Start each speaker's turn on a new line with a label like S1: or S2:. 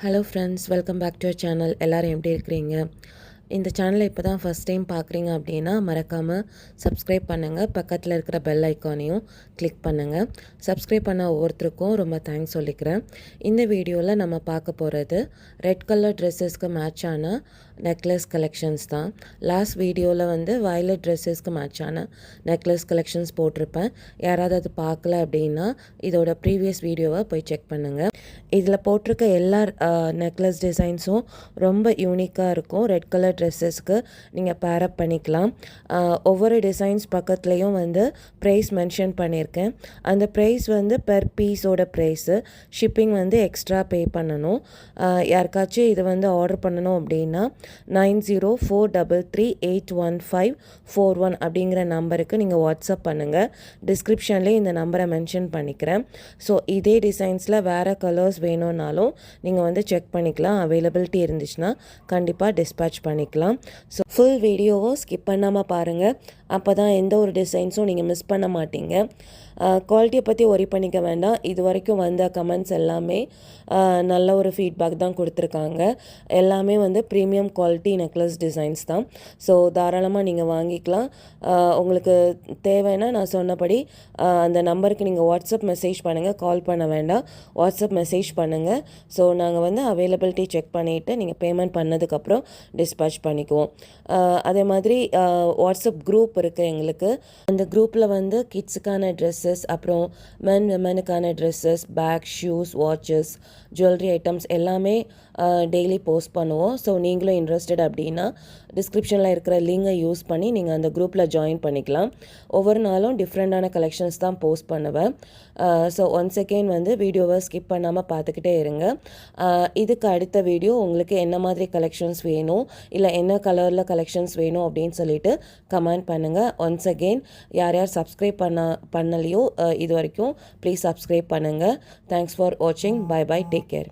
S1: Hello friends, welcome back to our channel. எல்லோரும் எப்படி இருக்கிறீங்க? இந்த சேனலை இப்போ தான் ஃபஸ்ட் டைம் பார்க்குறீங்க அப்படின்னா மறக்காமல் சப்ஸ்கிரைப் பண்ணுங்கள். பக்கத்தில் இருக்கிற பெல் ஐக்கானையும் கிளிக் பண்ணுங்கள். சப்ஸ்கிரைப் பண்ண ஒவ்வொருத்தருக்கும் ரொம்ப தேங்க்ஸ் சொல்லிக்கிறேன். இந்த வீடியோவில் நம்ம பார்க்க போகிறது ரெட் கலர் ட்ரெஸ்ஸஸ்க்கு மேட்சான நெக்லஸ் கலெக்ஷன்ஸ் தான். லாஸ்ட் வீடியோவில் வந்து வயலட் ட்ரெஸ்ஸஸ்க்கு மேட்சான நெக்லஸ் கலெக்ஷன்ஸ் போட்டிருப்பேன். யாராவது அது பார்க்கல அப்படின்னா இதோட ப்ரீவியஸ் வீடியோவை போய் செக் பண்ணுங்கள். இதில் போட்டிருக்க எல்லா நெக்லஸ் டிசைன்ஸும் ரொம்ப யூனிக்காக இருக்கும். ரெட் கலர் ட்ரெஸ்ஸஸ்க்கு நீங்கள் பேரப் பண்ணிக்கலாம். ஒவ்வொரு டிசைன்ஸ் பக்கத்துலேயும் வந்து ப்ரைஸ் மென்ஷன் பண்ணியிருக்கேன். அந்த ப்ரைஸ் வந்து பெர் பீஸோட ப்ரைஸு. ஷிப்பிங் வந்து எக்ஸ்ட்ரா பே பண்ணணும். யாருக்காச்சும் இது வந்து ஆர்டர் பண்ணணும் அப்படின்னா 9043381541 அப்படிங்கிற நம்பருக்கு நீங்கள் வாட்ஸ்அப் பண்ணுங்கள். டிஸ்கிரிப்ஷன்லேயே இந்த நம்பரை மென்ஷன் பண்ணிக்கிறேன். ஸோ இதே டிசைன்ஸில் வேறு கலர்ஸ் வேணும்னாலும் நீங்கள் வந்து செக் பண்ணிக்கலாம். அவைலபிலிட்டி இருந்துச்சுன்னா கண்டிப்பாக டிஸ்பேட்ச் பண்ணிக்கலாம். ஸோ ஃபுல் வீடியோவும் ஸ்கிப் பண்ணாமல் பாருங்கள். அப்போ தான் எந்த ஒரு டிசைன்ஸும் நீங்கள் மிஸ் பண்ண மாட்டீங்க. குவாலிட்டியை பற்றி ஒரி பண்ணிக்க வேண்டாம். இது வரைக்கும் வந்த கமெண்ட்ஸ் எல்லாமே நல்ல ஒரு ஃபீட்பேக் தான் கொடுத்துருக்காங்க. எல்லாமே வந்து ப்ரீமியம் குவாலிட்டி நெக்லஸ் டிசைன்ஸ் தான். ஸோ தாராளமாக நீங்கள் வாங்கிக்கலாம். உங்களுக்கு தேவைன்னா நான் சொன்னபடி அந்த நம்பருக்கு நீங்கள் வாட்ஸ்அப் மெசேஜ் பண்ணுங்கள். கால் பண்ண வேண்டாம், வாட்ஸ்அப் மெசேஜ் பண்ணுங்கள். ஸோ நாங்கள் வந்து அவைலபிலிட்டி செக் பண்ணிவிட்டு நீங்கள் பேமெண்ட் பண்ணதுக்கப்புறம் டிஸ்பேட்ச் பண்ணிக்குவோம். அதே மாதிரி வாட்ஸ்அப் குரூப் இருக்குது எங்களுக்கு. அந்த குரூப்பில் வந்து கிட்ஸுக்கான ட்ரெஸ்ஸஸ், அப்புறம் விமனுக்கான dresses, bag, shoes, watches, jewellery items எல்லாமே டெய்லி போஸ்ட் பண்ணுவோம். ஸோ நீங்களும் இன்ட்ரெஸ்டட் அப்படின்னா டிஸ்கிரிப்ஷனில் இருக்கிற லிங்கை யூஸ் பண்ணி நீங்கள் அந்த குரூப்பில் ஜாயின் பண்ணிக்கலாம். ஒவ்வொரு நாளும் டிஃப்ரெண்ட்டான கலெக்ஷன்ஸ் தான் போஸ்ட் பண்ணுவேன். ஸோ ஒன்ஸ் அகெயின் வந்து வீடியோவை ஸ்கிப் பண்ணாமல் பார்த்துக்கிட்டே இருங்க. இதுக்கு அடுத்த வீடியோ உங்களுக்கு என்ன மாதிரி கலெக்ஷன்ஸ் வேணும், இல்லை என்ன கலரில் கலெக்ஷன்ஸ் வேணும் அப்படின்னு சொல்லிட்டு கமெண்ட் பண்ணுங்கள். ஒன்ஸ் அகெயின் யார் யார் சப்ஸ்கிரைப் பண்ணலையோ இது வரைக்கும் ப்ளீஸ் சப்ஸ்கிரைப் பண்ணுங்கள். தேங்க்ஸ் ஃபார் வாட்சிங். Bye bye, take care.